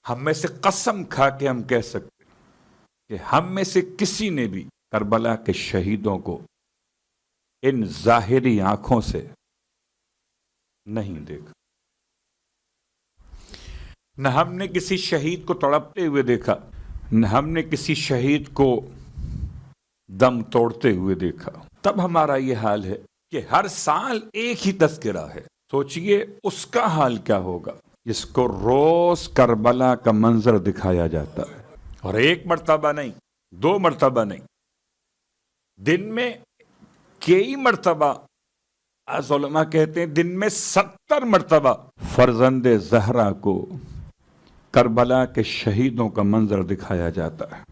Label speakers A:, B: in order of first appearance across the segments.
A: ہم میں سے قسم کھا کے ہم کہہ سکتے کہ ہم میں سے کسی نے بھی کربلا کے شہیدوں کو ان ظاہری آنکھوں سے نہیں دیکھا. نہ ہم نے کسی شہید کو تڑپتے ہوئے دیکھا، نہ ہم نے کسی شہید کو دم توڑتے ہوئے دیکھا. تب ہمارا یہ حال ہے کہ ہر سال ایک ہی تذکرہ ہے. سوچئے اس کا حال کیا ہوگا جس کو روز کربلا کا منظر دکھایا جاتا ہے، اور ایک مرتبہ نہیں، 2 مرتبہ نہیں، دن میں کئی مرتبہ. بعض علماء کہتے ہیں دن میں 70 مرتبہ فرزند زہرا کو کربلا کے شہیدوں کا منظر دکھایا جاتا ہے.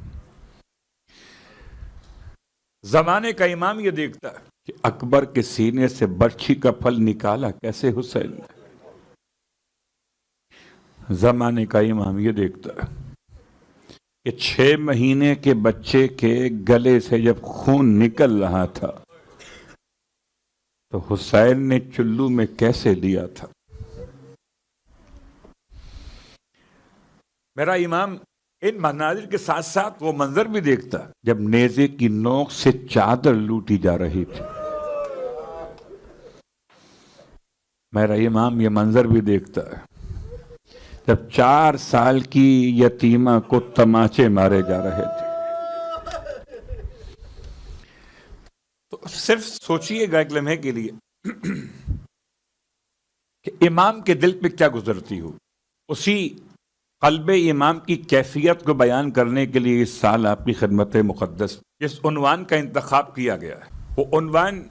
A: زمانے کا امام یہ دیکھتا ہے کہ اکبر کے سینے سے برچھی کا پھل نکالا کیسے حسین نے. زمانے کا امام یہ دیکھتا ہے کہ 6 مہینے کے بچے کے گلے سے جب خون نکل رہا تھا تو حسین نے چلو میں کیسے لیا تھا. میرا امام ان مناظر کے ساتھ ساتھ وہ منظر بھی دیکھتا جب نیزے کی نوک سے چادر لوٹی جا رہی تھی. میرا امام یہ منظر بھی دیکھتا ہے جب 4 سال کی یتیمہ کو تماچے مارے جا رہے تھے. تو صرف سوچئے گا ایک لمحے کے لیے کہ امام کے دل پہ کیا گزرتی ہو. اسی قلب امام کی کیفیت کو بیان کرنے کے لیے اس سال آپ کی خدمت مقدس جس عنوان کا انتخاب کیا گیا ہے وہ عنوان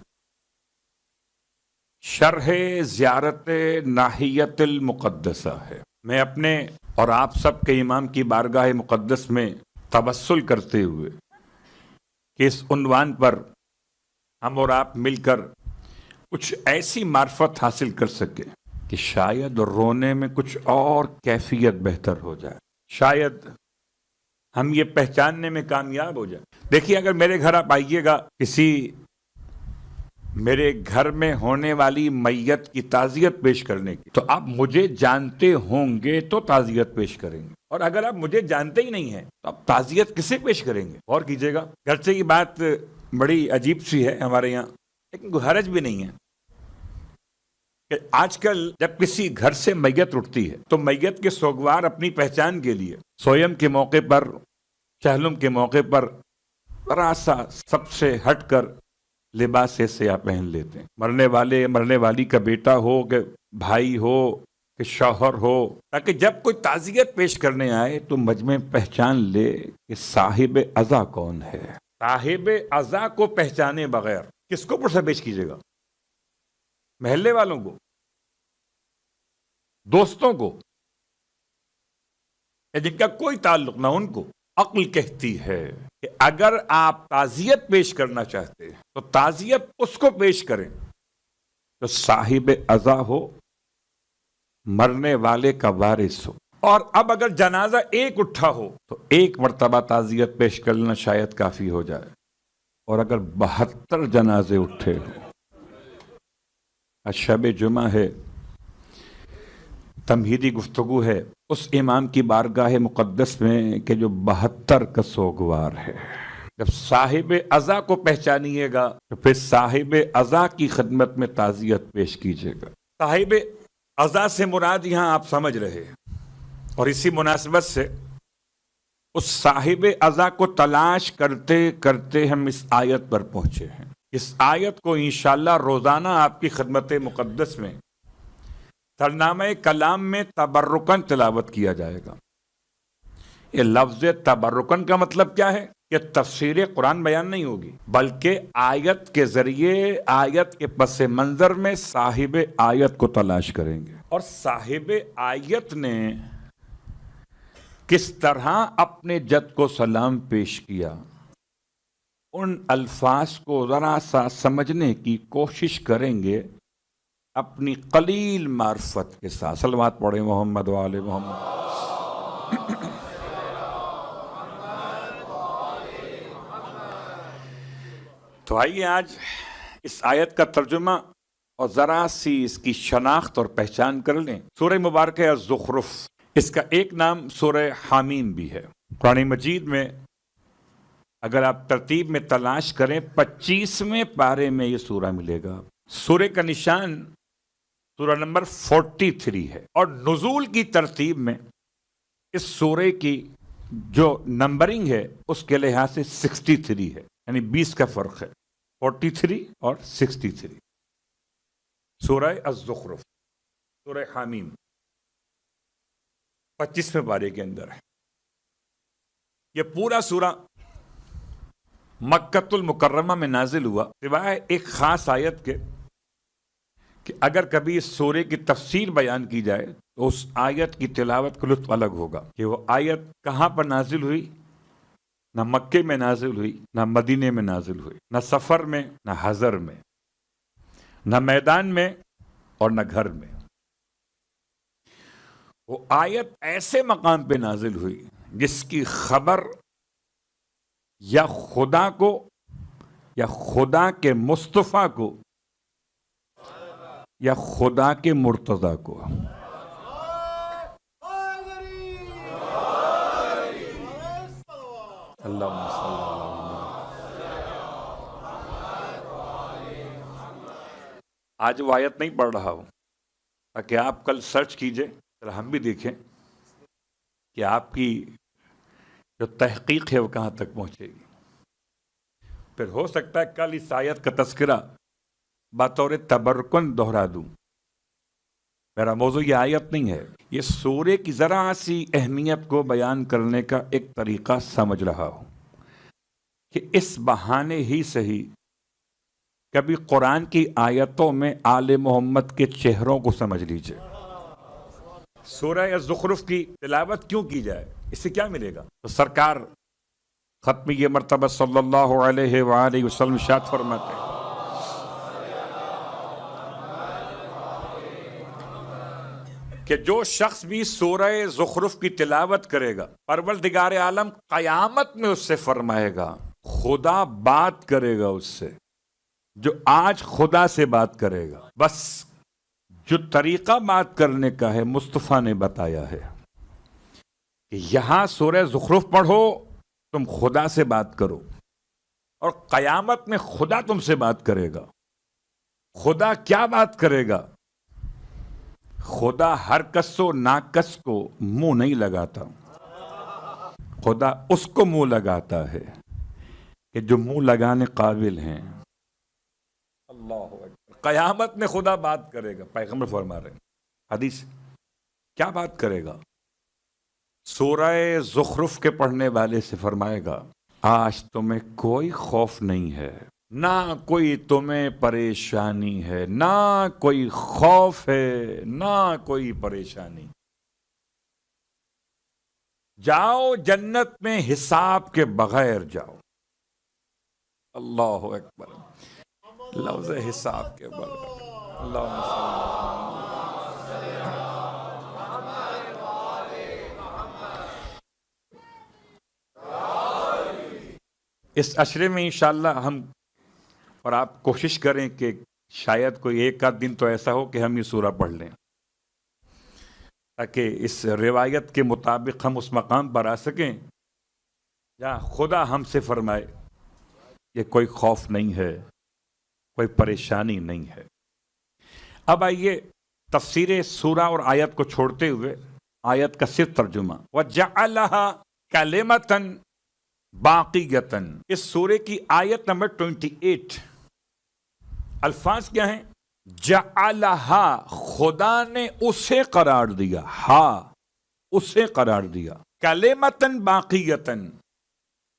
A: شرح زیارت ناحیت المقدسہ ہے. میں اپنے اور آپ سب کے امام کی بارگاہ مقدس میں توسل کرتے ہوئے کہ اس عنوان پر ہم اور آپ مل کر کچھ ایسی معرفت حاصل کر سکیں کہ شاید رونے میں کچھ اور کیفیت بہتر ہو جائے، شاید ہم یہ پہچاننے میں کامیاب ہو جائے. دیکھیے اگر میرے گھر آپ آئیے گا، کسی میرے گھر میں ہونے والی میت کی تعزیت پیش کرنے کی، تو آپ مجھے جانتے ہوں گے تو تعزیت پیش کریں گے، اور اگر آپ مجھے جانتے ہی نہیں ہیں تو آپ تعزیت کسے پیش کریں گے؟ غور کیجیے گا. گرچہ یہ بات بڑی عجیب سی ہے ہمارے یہاں، لیکن کوئی حرج بھی نہیں ہے کہ آج کل جب کسی گھر سے میت اٹھتی ہے تو میت کے سوگوار اپنی پہچان کے لیے سویم کے موقع پر، چہلم کے موقع پر ذرا سا سب سے ہٹ کر لباس سیاہ پہن لیتے ہیں. مرنے والی کا بیٹا ہو کہ بھائی ہو کہ شوہر ہو، تاکہ جب کوئی تعزیت پیش کرنے آئے تو مجمع پہچان لے کہ صاحب عزا کون ہے. صاحب عزا کو پہچانے بغیر کس کو پرسہ پیش کیجیے گا؟ محلے والوں کو، دوستوں کو، یا جن کا کوئی تعلق نہ ان کو. عقل کہتی ہے کہ اگر آپ تعزیت پیش کرنا چاہتے ہیں تو تعزیت اس کو پیش کریں جو صاحب عزا ہو، مرنے والے کا وارث ہو. اور اب اگر جنازہ ایک اٹھا ہو تو ایک مرتبہ تعزیت پیش کرنا شاید کافی ہو جائے، اور اگر 72 جنازے اٹھے ہوں. شب جمعہ ہے، تمہیدی گفتگو ہے اس امام کی بارگاہ مقدس میں کہ جو 72 کا سوگوار ہے. جب صاحب عزا کو پہچانیے گا تو پھر صاحب عزا کی خدمت میں تعزیت پیش کیجیے گا. صاحب عزا سے مراد یہاں آپ سمجھ رہے ہیں، اور اسی مناسبت سے اس صاحب عزا کو تلاش کرتے کرتے ہم اس آیت پر پہنچے ہیں. اس آیت کو انشاءاللہ روزانہ آپ کی خدمت مقدس میں ترنامہ کلام میں تبرکن تلاوت کیا جائے گا. یہ لفظ تبرکن کا مطلب کیا ہے کہ تفسیر قرآن بیان نہیں ہوگی، بلکہ آیت کے ذریعے آیت کے پس منظر میں صاحب آیت کو تلاش کریں گے، اور صاحب آیت نے کس طرح اپنے جد کو سلام پیش کیا ان الفاظ کو ذرا سا سمجھنے کی کوشش کریں گے اپنی قلیل معرفت کے ساتھ. صلوات پڑھیں محمد و آل محمد. تو آئیے آج اس آیت کا ترجمہ اور ذرا سی اس کی شناخت اور پہچان کر لیں. سورہ مبارکہ الزخرف اس کا ایک نام سورہ حامیم بھی ہے۔ قرآن مجید میں اگر آپ ترتیب میں تلاش کریں 25ویں پارے میں یہ سورہ ملے گا۔ سورہ کا نشان سورہ نمبر 43 ہے، اور نزول کی ترتیب میں اس سورہ کی جو نمبرنگ ہے اس کے لحاظ سے 63 ہے، یعنی 20 کا فرق ہے، 43 اور 63۔ سورہ الزخرف، سورہ حامیم 25ویں پارے کے اندر ہے۔ یہ پورا سورہ مکۃ المکرمہ میں نازل ہوا، سوائے ایک خاص آیت کے کہ اگر کبھی اس سورے کی تفسیر بیان کی جائے تو اس آیت کی تلاوت کا لطف الگ ہوگا کہ وہ آیت کہاں پر نازل ہوئی۔ نہ مکے میں نازل ہوئی، نہ مدینے میں نازل ہوئی، نہ سفر میں، نہ حضر میں، نہ میدان میں اور نہ گھر میں۔ وہ آیت ایسے مقام پہ نازل ہوئی جس کی خبر یا خدا کو یا خدا کے مصطفیٰ کو یا خدا کے مرتضی کو۔ اللہم صلی آج وہ آیت نہیں پڑھ رہا ہوں تاکہ آپ کل سرچ کیجئے، ذرا ہم بھی دیکھیں کہ آپ کی جو تحقیق ہے وہ کہاں تک پہنچے گی۔ پھر ہو سکتا ہے کل اس آیت کا تذکرہ بطور تبرکن دہرا دوں۔ میرا موضوع یہ آیت نہیں ہے، یہ سورے کی ذرا سی اہمیت کو بیان کرنے کا ایک طریقہ سمجھ رہا ہوں کہ اس بہانے ہی صحیح کبھی قرآن کی آیتوں میں آل محمد کے چہروں کو سمجھ لیجئے۔ سورہ الزخرف کی تلاوت کیوں کی جائے، اس سے کیا ملے گا؟ تو سرکار ختم یہ مرتبہ صلی اللہ علیہ وآلہ وسلم ارشاد فرماتے ہیں کہ جو شخص بھی سورہ زخرف کی تلاوت کرے گا پروردگار عالم قیامت میں اس سے فرمائے گا، خدا بات کرے گا اس سے جو آج خدا سے بات کرے گا۔ بس جو طریقہ بات کرنے کا ہے مصطفیٰ نے بتایا ہے کہ یہاں سورہ زخرف پڑھو، تم خدا سے بات کرو، اور قیامت میں خدا تم سے بات کرے گا۔ خدا کیا بات کرے گا؟ خدا ہر کس و ناکس کو منہ نہیں لگاتا، خدا اس کو منہ لگاتا ہے کہ جو منہ لگانے قابل ہیں۔ اللہ اکبر۔ قیامت میں خدا بات کرے گا، پیغمبر فرما رہے ہیں حدیث، کیا بات کرے گا؟ سورہ زخرف کے پڑھنے والے سے فرمائے گا آج تمہیں کوئی خوف نہیں ہے، نہ کوئی تمہیں پریشانی ہے، نہ کوئی خوف ہے، نہ کوئی پریشانی۔ جاؤ جنت میں حساب کے بغیر جاؤ۔ اللہ اکبر، لفظ حساب کے بغیر۔ اللہ اس عشرے میں انشاءاللہ ہم اور آپ کوشش کریں کہ شاید کوئی ایک آدھ دن تو ایسا ہو کہ ہم یہ سورہ پڑھ لیں، تاکہ اس روایت کے مطابق ہم اس مقام پر آ سکیں جہاں خدا ہم سے فرمائے یہ کوئی خوف نہیں ہے، کوئی پریشانی نہیں ہے۔ اب آئیے تفسیر سورہ اور آیت کو چھوڑتے ہوئے آیت کا صرف ترجمہ۔ وَجَعَلَهَا كَلِمَةً باقیۃً، اس سورے کی آیت نمبر 28 الفاظ کیا ہیں؟ جعلہا، خدا نے اسے قرار دیا، ہاں اسے قرار دیا، کلمۃً باقیۃً،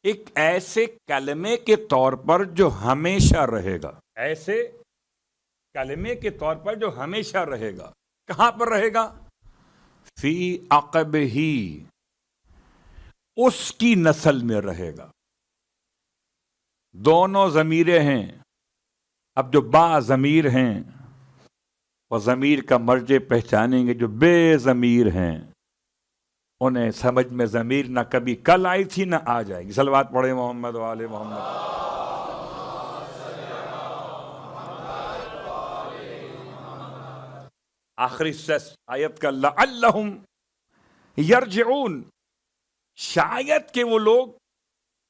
A: ایک ایسے کلمے کے طور پر جو ہمیشہ رہے گا، ایسے کلمے کے طور پر جو ہمیشہ رہے گا۔ کہاں پر رہے گا؟ فی عقبہ، اس کی نسل میں رہے گا۔ دونوں ضمیریں ہیں، اب جو با ضمیر ہیں وہ ضمیر کا مرجع پہچانیں گے، جو بے ضمیر ہیں انہیں سمجھ میں ضمیر نہ کبھی کل آئی تھی نہ آ جائے گی۔ صلوات پڑھیں محمد و آل محمد۔ آخری آیت کا لعلہم یرجعون، شاید کہ وہ لوگ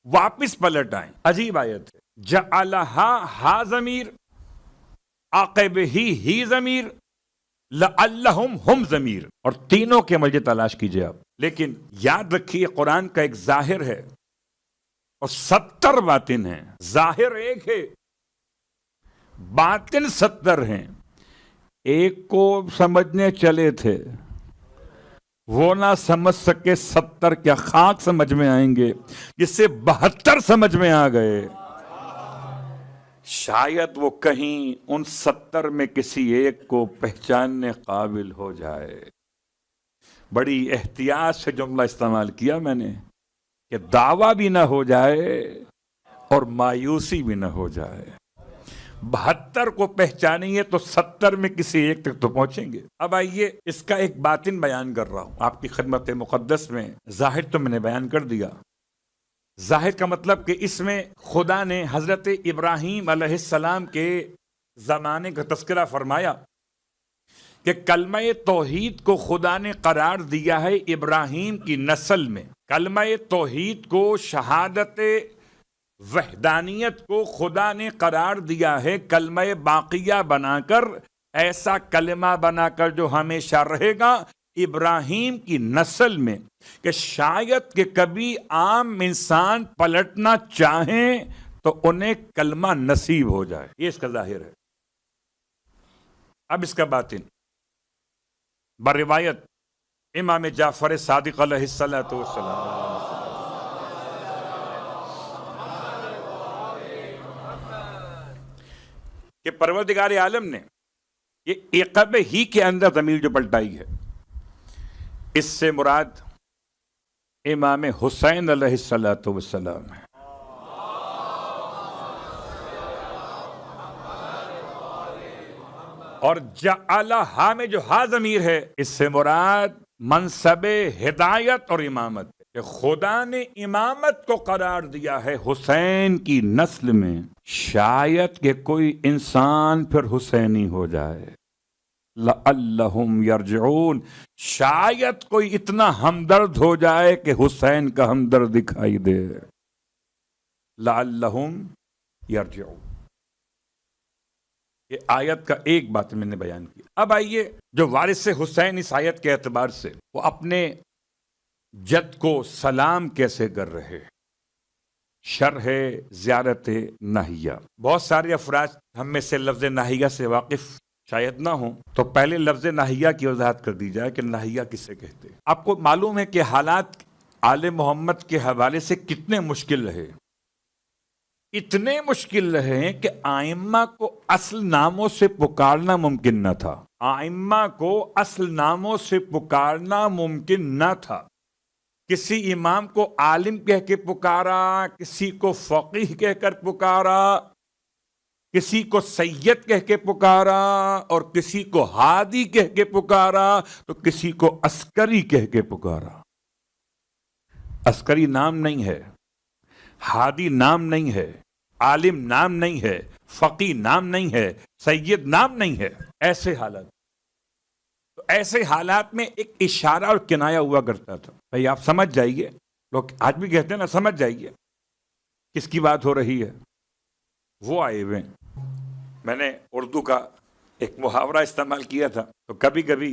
A: واپس پلٹ آئیں. عجیب آیت ہے. جعلہا ہا ضمیر، عاقب ہی ضمیر، لعلہم ہم ضمیر، اور تینوں کے مجھے تلاش کیجئے آپ. لیکن یاد رکھیے قرآن کا ایک ظاہر ہے اور 70 باطن ہیں. ظاہر ایک ہے، باطن 70 ہیں. ایک کو سمجھنے چلے تھے، وہ نہ سمجھ سکے 70 کیا خاک سمجھ میں آئیں گے جس سے 72 سمجھ میں آ گئے. شاید وہ کہیں ان 70 میں کسی ایک کو پہچاننے قابل ہو جائے. بڑی احتیاط سے جملہ استعمال کیا میں نے کہ دعویٰ بھی نہ ہو جائے اور مایوسی بھی نہ ہو جائے. 72 کو پہچانیں گے تو 70 میں کسی ایک تک تو پہنچیں گے. اب آئیے اس کا ایک باطن بیان کر رہا ہوں آپ کی خدمت مقدس میں. ظاہر تو میں نے بیان کر دیا. ظاہر کا مطلب کہ اس میں خدا نے حضرت ابراہیم علیہ السلام کے زمانے کا تذکرہ فرمایا کہ کلمہ توحید کو خدا نے قرار دیا ہے ابراہیم کی نسل میں. کلمہ توحید کو، شہادت وحدانیت کو خدا نے قرار دیا ہے کلمہ باقیہ بنا کر، ایسا کلمہ بنا کر جو ہمیشہ رہے گا ابراہیم کی نسل میں، کہ شاید کہ کبھی عام انسان پلٹنا چاہیں تو انہیں کلمہ نصیب ہو جائے. یہ اس کا ظاہر ہے. اب اس کا باطن بروایت امام جعفر صادق علیہ السلام کہ پروردگار عالم نے یہ عقب ہی کے اندر ضمیر جو پلٹائی ہے، اس سے مراد امام حسین علیہ السلام ہے. اور جعلہا میں جو ہا ضمیر ہے، اس سے مراد منصب ہدایت اور امامت ہے کہ خدا نے امامت کو قرار دیا ہے حسین کی نسل میں. شاید کہ کوئی انسان پھر حسینی ہو جائے. لعلہم یرجعون، شاید کوئی اتنا ہمدرد ہو جائے کہ حسین کا ہمدرد دکھائی دے. لعلہم یرجعون، یہ آیت کا ایک بات میں نے بیان کی. اب آئیے جو وارث حسین اس آیت کے اعتبار سے وہ اپنے جد کو سلام کیسے کر رہے. شرح زیارت ناہیہ. بہت سارے افراد ہم میں سے لفظ ناہیہ سے واقف شاید نہ ہوں، تو پہلے لفظ ناہیہ کی وضاحت کر دی جائے کہ ناہیہ کسے کہتے. آپ کو معلوم ہے کہ حالات آل محمد کے حوالے سے کتنے مشکل رہے. اتنے مشکل رہے کہ آئمہ کو اصل ناموں سے پکارنا ممکن نہ تھا. آئمہ کو اصل ناموں سے پکارنا ممکن نہ تھا. کسی امام کو عالم کہہ کے پکارا، کسی کو فقیہ کہہ کر پکارا، کسی کو سید کہہ کے پکارا، اور کسی کو ہادی کہہ کے پکارا، تو کسی کو عسکری کہہ کے پکارا. عسکری نام نہیں ہے، ہادی نام نہیں ہے، عالم نام نہیں ہے، فقیہ نام نہیں ہے، سید نام نہیں ہے. ایسے حالات، تو ایسے حالات میں ایک اشارہ اور کنایہ ہوا کرتا تھا. بھائی آپ سمجھ جائیے، لوگ آج بھی کہتے ہیں نا، سمجھ جائیے کس کی بات ہو رہی ہے. وہ آئے ہوئے، میں نے اردو کا ایک محاورہ استعمال کیا تھا، تو کبھی کبھی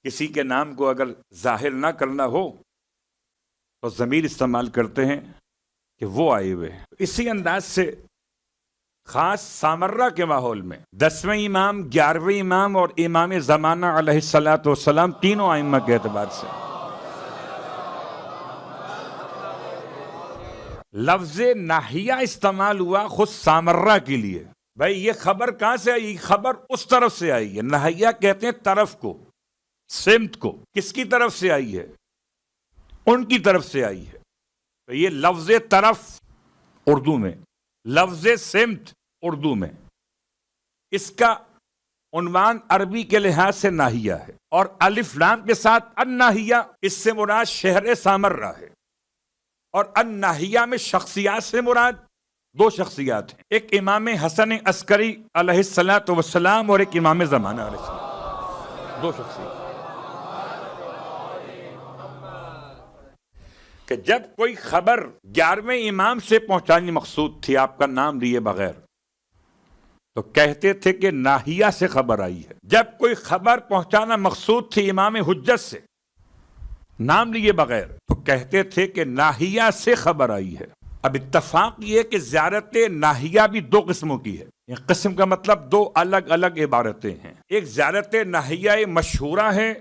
A: کسی کے نام کو اگر ظاہر نہ کرنا ہو تو ضمیر استعمال کرتے ہیں کہ وہ آئے ہوئے. اسی انداز سے خاص سامرہ کے ماحول میں 10ویں امام، 11ویں امام اور امام زمانہ علیہ السلام تینوں ائمہ کے اعتبار سے لفظ ناہیہ استعمال ہوا خود سامرہ کے لیے. بھائی یہ خبر کہاں سے آئی؟ خبر اس طرف سے آئی ہے. ناہیہ کہتے ہیں طرف کو، سمت کو. کس کی طرف سے آئی ہے؟ ان کی طرف سے آئی ہے. تو یہ لفظ طرف اردو میں، لفظ سمت اردو میں، اس کا عنوان عربی کے لحاظ سے ناہیہ ہے. اور الف لام کے ساتھ الناہیہ، اس سے مراد شہر سامرہ ہے. اور الناہیہ میں شخصیات سے مراد دو شخصیات ہیں، ایک امام حسن عسکری علیہ السلام اور ایک امام زمانہ علیہ السلام. دو شخصیات. کہ جب کوئی خبر 11ویں امام سے پہنچانی مقصود تھی آپ کا نام لیے بغیر، تو کہتے تھے کہ ناحیہ سے خبر آئی ہے۔ جب کوئی خبر پہنچانا مقصود تھی امام حجت سے نام لیے بغیر، تو کہتے تھے کہ ناحیہ سے خبر آئی ہے۔ اب اتفاق یہ کہ زیارت ناحیہ بھی دو قسموں کی ہے۔ یہ قسم کا مطلب دو الگ الگ عبارتیں ہیں۔ ایک زیارت ناحیہ مشہورہ ہے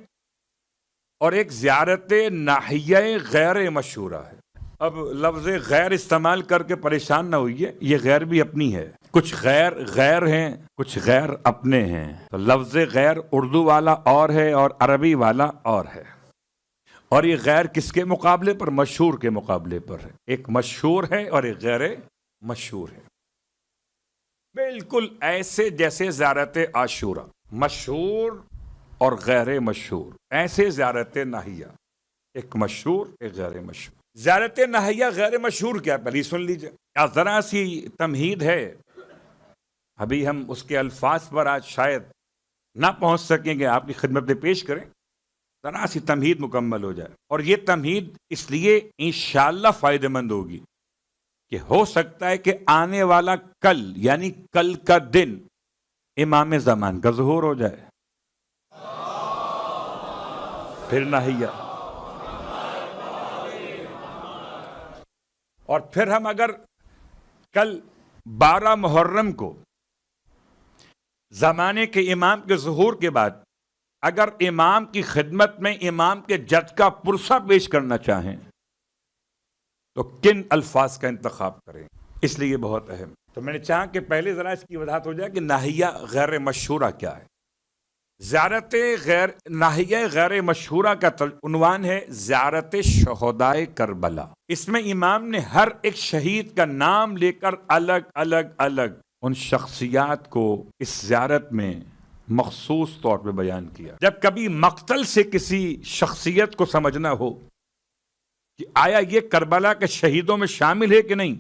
A: اور ایک زیارت ناحیہ غیر مشہورہ ہے۔ اب لفظ غیر استعمال کر کے پریشان نہ ہوئیے، یہ غیر بھی اپنی ہے۔ کچھ غیر غیر ہیں، کچھ غیر اپنے ہیں۔ تو لفظ غیر اردو والا اور ہے اور عربی والا اور ہے، اور یہ غیر کس کے مقابلے پر؟ مشہور کے مقابلے پر ہے۔ ایک مشہور ہے اور ایک غیر مشہور ہے، بالکل ایسے جیسے زیارت عاشورہ مشہور اور غیر مشہور، ایسے زیارت ناحیہ ایک مشہور ایک غیر مشہور۔ زیارت ناحیہ غیر مشہور کیا؟ پہلے سن لیجئے، ذرا سی تمہید ہے، ابھی ہم اس کے الفاظ پر آج شاید نہ پہنچ سکیں گے، آپ کی خدمت میں پیش کریں، ذرا سی تمہید مکمل ہو جائے۔ اور یہ تمہید اس لیے انشاءاللہ فائدہ مند ہوگی کہ ہو سکتا ہے کہ آنے والا کل، یعنی کل کا دن، امام زمان کا ظہور ہو جائے، پھر ناحیہ، اور پھر ہم اگر کل 12 محرم کو زمانے کے امام کے ظہور کے بعد اگر امام کی خدمت میں امام کے جد کا پرسہ پیش کرنا چاہیں تو کن الفاظ کا انتخاب کریں؟ اس لیے یہ بہت اہم۔ تو میں نے چاہا کہ پہلے ذرا اس کی وضاحت ہو جائے کہ ناحیہ غیر مشہورہ کیا ہے۔ زیارت ناحیہ غیر مشہورہ کا عنوان ہے زیارت شہدائے کربلا۔ اس میں امام نے ہر ایک شہید کا نام لے کر الگ الگ ان شخصیات کو اس زیارت میں مخصوص طور پہ بیان کیا۔ جب کبھی مقتل سے کسی شخصیت کو سمجھنا ہو کہ آیا یہ کربلا کے شہیدوں میں شامل ہے کہ نہیں،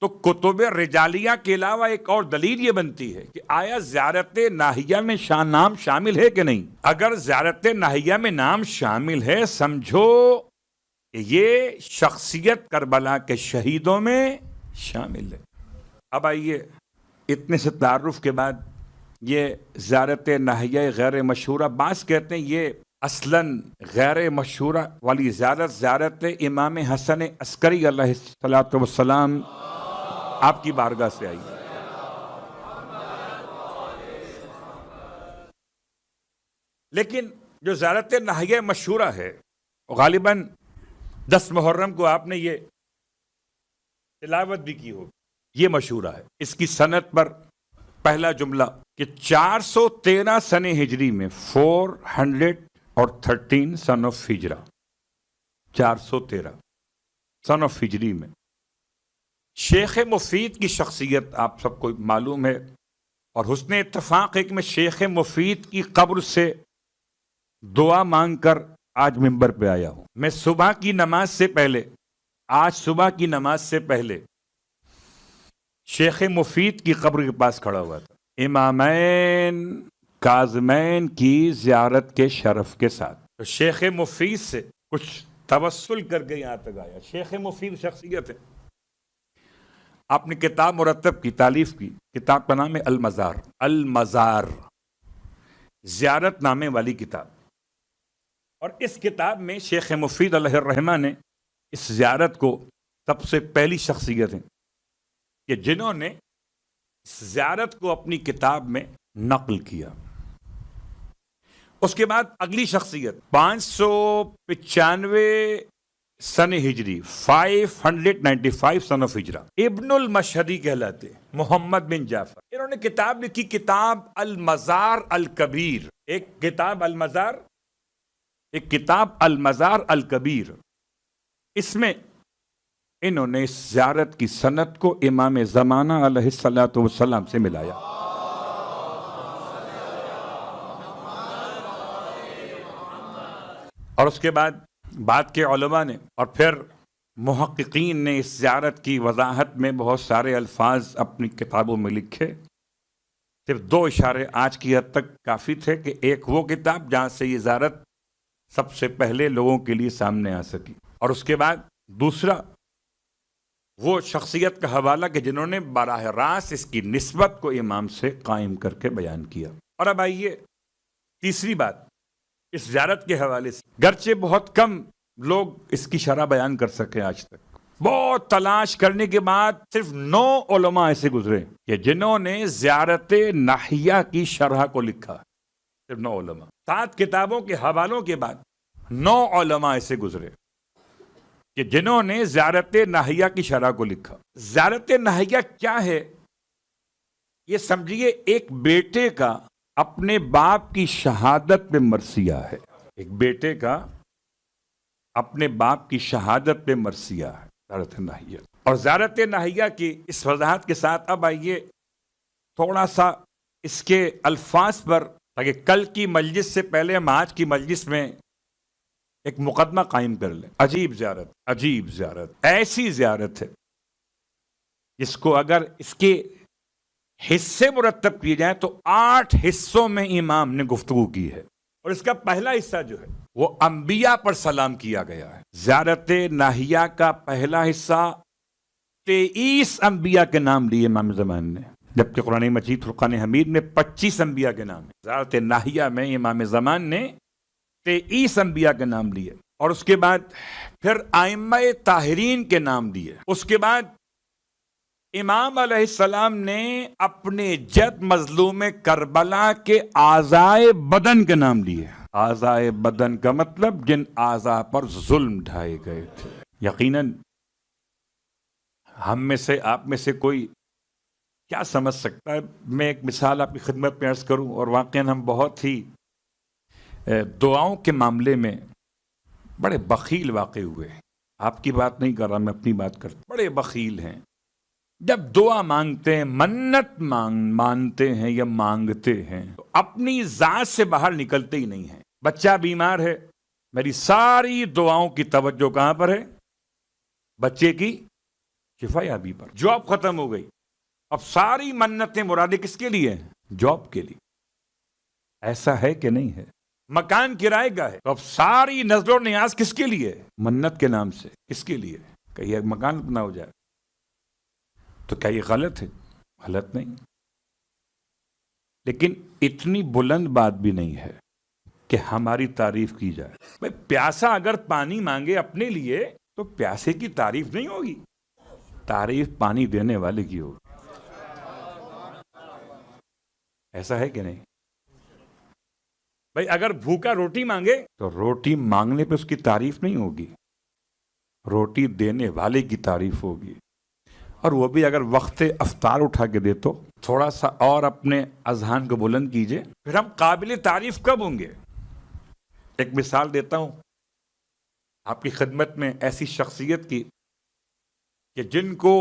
A: تو کتب رجالیہ کے علاوہ ایک اور دلیل یہ بنتی ہے کہ آیا زیارت ناحیہ میں نام شامل ہے کہ نہیں۔ اگر زیارت ناحیہ میں نام شامل ہے، سمجھو کہ یہ شخصیت کربلا کے شہیدوں میں شامل ہے۔ اب آئیے، اتنے سے تعارف کے بعد یہ زیارت ناحیہ غیر مشہورہ، بعض کہتے ہیں یہ اصلاً غیر مشہورہ والی زیارت امام حسن عسکری علیہ الصلوۃ والسلام آپ کی بارگاہ سے آئی۔ لیکن جو زیارت ناحیہ مشہورہ ہے غالباً 10 محرم کو آپ نے یہ تلاوت بھی کی ہوگی، یہ مشہورہ ہے۔ اس کی سند پر پہلا جملہ کہ 413 سن ہجری میں 413 سن آف ہجرہ، 413 سن آف ہجری میں شیخ مفید کی شخصیت آپ سب کو معلوم ہے، اور حسن اتفاق ہے کہ میں شیخ مفید کی قبر سے دعا مانگ کر آج ممبر پہ آیا ہوں۔ میں صبح کی نماز سے پہلے، آج صبح کی نماز سے پہلے شیخ مفید کی قبر کے پاس کھڑا ہوا تھا، امامین کاظمین کی زیارت کے شرف کے ساتھ۔ تو شیخ مفید سے کچھ توسل کر کے یہاں تک آیا۔ شیخ مفید شخصیت ہے، آپ نے کتاب مرتب کی، تالیف کی، کتاب کا نام ہے المزار، المزار زیارت نامے والی کتاب۔ اور اس کتاب میں شیخ مفید علیہ الرحمہ نے اس زیارت کو سب سے پہلی شخصیت ہیں کہ جنہوں نے اس زیارت کو اپنی کتاب میں نقل کیا۔ اس کے بعد اگلی شخصیت 595 سن ہجری، 595 سن آف ہجرہ، ابن المشہدی کہلاتے، محمد بن جعفر۔ انہوں نے کتاب لکھی، کتاب المزار الکبیر، ایک کتاب المزار، ایک کتاب المزار الکبیر۔ اس میں انہوں نے اس زیارت کی سند کو امام زمانہ علیہ الصلوۃ والسلام سے ملایا۔ اور اس کے بعد کے علماء نے اور پھر محققین نے اس زیارت کی وضاحت میں بہت سارے الفاظ اپنی کتابوں میں لکھے۔ صرف 2 اشارے آج کی حد تک کافی تھے کہ ایک وہ کتاب جہاں سے یہ زیارت سب سے پہلے لوگوں کے لیے سامنے آ سکی، اور اس کے بعد دوسرا وہ شخصیت کا حوالہ کہ جنہوں نے براہ راست اس کی نسبت کو امام سے قائم کر کے بیان کیا. اور اب آئیے تیسری بات اس زیارت کے حوالے سے. گرچہ بہت کم لوگ اس کی شرح بیان کر سکے آج تک، بہت تلاش کرنے کے بعد صرف 9 علماء ایسے گزرے کہ جنہوں نے زیارت ناحیہ کی شرح کو لکھا. صرف 9 علماء، 7 کتابوں کے حوالوں کے بعد 9 علماء ایسے گزرے کہ جنہوں نے زیارت ناحیہ کی شرح کو لکھا. زیارت ناحیہ کیا ہے؟ یہ سمجھیے ایک بیٹے کا اپنے باپ کی شہادت پہ مرثیہ ہے. ایک بیٹے کا اپنے باپ کی شہادت پہ مرثیہ ہے زیارت ناحیہ. اور زیارت ناحیہ کی اس وضاحت کے ساتھ اب آئیے تھوڑا سا اس کے الفاظ پر، تاکہ کل کی مجلس سے پہلے ہم آج کی مجلس میں ایک مقدمہ قائم کر لیں. عجیب زیارت، عجیب زیارت، ایسی زیارت ہے جس کو اگر اس کے حصے مرتب کیے جائیں تو 8 حصوں میں امام نے گفتگو کی ہے. اور اس کا پہلا حصہ جو ہے وہ انبیاء پر سلام کیا گیا ہے. زیارت ناحیہ کا پہلا حصہ 23 انبیاء کے نام لیے امام زمان نے، جبکہ قرآن مجید فرقان حمید میں 25 انبیاء کے نام ہیں. زیارت ناحیہ میں امام زمان نے 23 انبیاء کے نام لیے. اور اس کے بعد پھر ائمہ طاہرین کے نام دیے. اس کے بعد امام علیہ السلام نے اپنے جد مظلوم کربلا کے اعضائے بدن کے نام لیے. اعضائے بدن کا مطلب جن اعضاء پر ظلم ڈھائے گئے تھے. یقیناً ہم میں سے، آپ میں سے کوئی کیا سمجھ سکتا ہے. میں ایک مثال آپ کی خدمت میں عرض کروں، اور واقعاً ہم بہت ہی دعاؤں کے معاملے میں بڑے بخیل واقع ہوئے. آپ کی بات نہیں کر رہا، میں اپنی بات کرتا. بڑے بخیل ہیں. جب دعا مانگتے ہیں، منت مانتے ہیں یا مانگتے ہیں، تو اپنی ذات سے باہر نکلتے ہی نہیں ہیں. بچہ بیمار ہے، میری ساری دعاؤں کی توجہ کہاں پر ہے؟ بچے کی شفا یابی پر. جاب ختم ہو گئی، اب ساری منتیں مرادیں کس کے لیے؟ جاب کے لیے. ایسا ہے کہ نہیں ہے؟ مکان کرائے کا ہے، تو اب ساری نظر و نیاز کس کے لیے؟ منت کے نام سے. کس کے لیے؟ کہ یہ مکان نہ ہو جائے. تو کیا یہ غلط ہے؟ غلط نہیں، لیکن اتنی بلند بات بھی نہیں ہے کہ ہماری تعریف کی جائے. بھائی پیاسا اگر پانی مانگے اپنے لیے تو پیاسے کی تعریف نہیں ہوگی، تعریف پانی دینے والے کی ہوگی. ایسا ہے کہ نہیں؟ بھائی اگر بھوکا روٹی مانگے تو روٹی مانگنے پہ اس کی تعریف نہیں ہوگی، روٹی دینے والے کی تعریف ہوگی. اور وہ بھی اگر وقت افطار اٹھا کے دے تو تھوڑا سا اور اپنے اذہان کو بلند کیجئے، پھر ہم قابل تعریف کب ہوں گے؟ ایک مثال دیتا ہوں آپ کی خدمت میں ایسی شخصیت کی کہ جن کو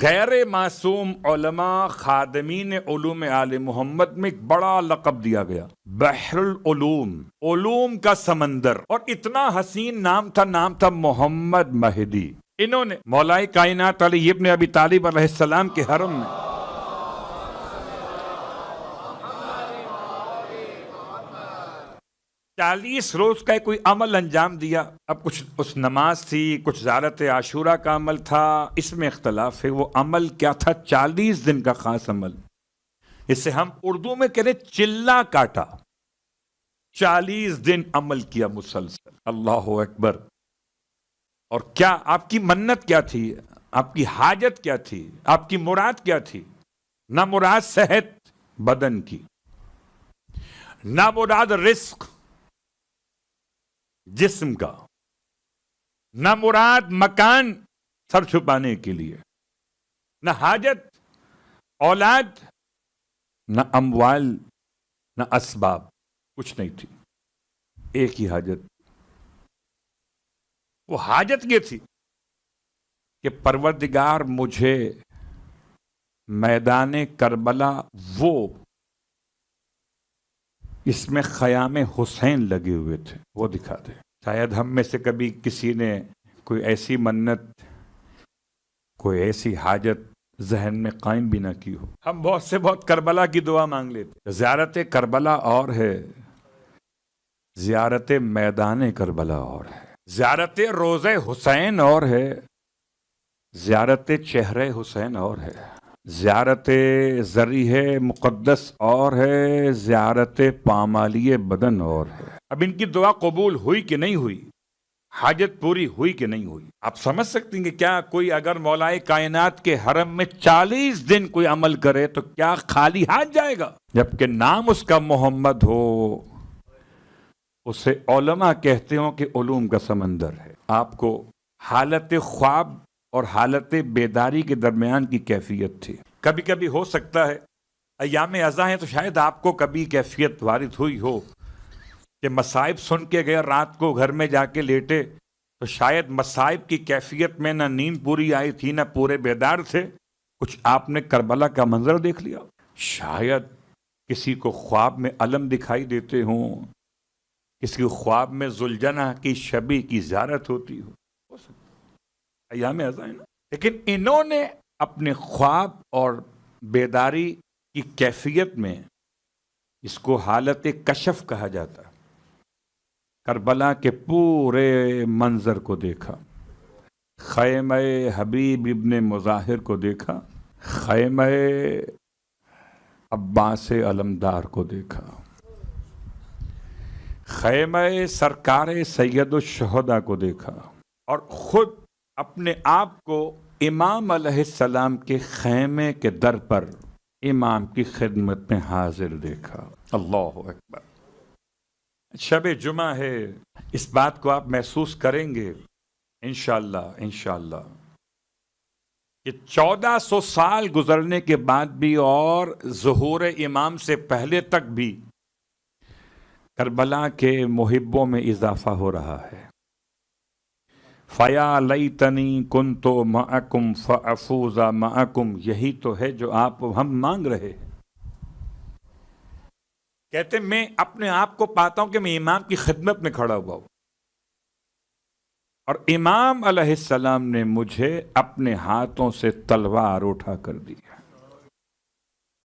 A: غیر معصوم علماء خادمین علوم آل محمد میں ایک بڑا لقب دیا گیا، بحر العلوم، علوم کا سمندر. اور اتنا حسین نام تھا محمد مہدی. انہوں نے مولائے کائنات علی ابن ابی طالب علیہ السلام کے حرم میں 40 روز کا کوئی عمل انجام دیا. اب کچھ اس نماز تھی، کچھ زیارت عاشورہ کا عمل تھا، اس میں اختلاف ہے. وہ عمل کیا تھا؟ 40 دن کا خاص عمل. اسے ہم اردو میں کہتے چلہ کاٹا. 40 دن عمل کیا مسلسل. اللہ اکبر. اور کیا آپ کی منت کیا تھی؟ آپ کی حاجت کیا تھی؟ آپ کی مراد کیا تھی؟ نہ مراد صحت بدن کی، نہ مراد رزق جسم کا، نہ مراد مکان سر چھپانے کے لیے، نہ حاجت اولاد، نہ اموال، نہ اسباب، کچھ نہیں تھی. ایک ہی حاجت. وہ حاجت یہ تھی کہ پروردگار مجھے میدان کربلا وہ اس میں خیام حسین لگے ہوئے تھے وہ دکھا دے. شاید ہم میں سے کبھی کسی نے کوئی ایسی منت، کوئی ایسی حاجت ذہن میں قائم بھی نہ کی ہو. ہم بہت سے بہت کربلا کی دعا مانگ لیتے. زیارت کربلا اور ہے، زیارت میدان کربلا اور ہے. زیارت روضہ حسین اور ہے، زیارت چہرہ حسین اور ہے، زیارت ذریح مقدس اور ہے، زیارت پامالی بدن اور ہے۔ اب ان کی دعا قبول ہوئی کہ نہیں ہوئی، حاجت پوری ہوئی کہ نہیں ہوئی؟ آپ سمجھ سکتے ہیں کہ کیا کوئی اگر مولائے کائنات کے حرم میں 40 دن کوئی عمل کرے تو کیا خالی ہاتھ جائے گا؟ جبکہ نام اس کا محمد ہو، اسے علماء کہتے ہوں کہ علوم کا سمندر ہے۔ آپ کو حالت خواب اور حالت بیداری کے درمیان کی کیفیت تھی۔ کبھی کبھی ہو سکتا ہے ایام ازاں ہیں تو شاید آپ کو کبھی کیفیت وارد ہوئی ہو کہ مصائب سن کے گئے، رات کو گھر میں جا کے لیٹے تو شاید مصائب کی کیفیت میں نہ نیند پوری آئی تھی نہ پورے بیدار تھے، کچھ آپ نے کربلا کا منظر دیکھ لیا، شاید کسی کو خواب میں علم دکھائی دیتے ہوں، کسی کو خواب میں ذوالجناح کی شبی کی زیارت ہوتی ہو سکتا ہے، ایام ازاں ہے نا۔ لیکن انہوں نے اپنے خواب اور بیداری کی کیفیت میں، اس کو حالت کشف کہا جاتا ہے، کربلا کے پورے منظر کو دیکھا، خیمہ حبیب ابن مظاہر کو دیکھا، خیمہ عباس علمدار کو دیکھا، خیمہ سرکار سید الشہداء کو دیکھا، اور خود اپنے آپ کو امام علیہ السلام کے خیمے کے در پر امام کی خدمت میں حاضر دیکھا۔ اللہ اکبر۔ شب جمعہ ہے، اس بات کو آپ محسوس کریں گے انشاءاللہ کہ 1400 سال گزرنے کے بعد بھی اور ظہور امام سے پہلے تک بھی کربلا کے محبوں میں اضافہ ہو رہا ہے۔ فَيَا لَيْتَنِي كُنْتُ مَعَكُمْ فَأَفُوزَ مَعَكُمْ، یہی تو ہے جو ہم مانگ رہے ہیں۔ کہتے میں اپنے آپ کو پاتا ہوں کہ میں امام کی خدمت میں کھڑا ہوا ہوں، اور امام علیہ السلام نے مجھے اپنے ہاتھوں سے تلوار اٹھا کر دی۔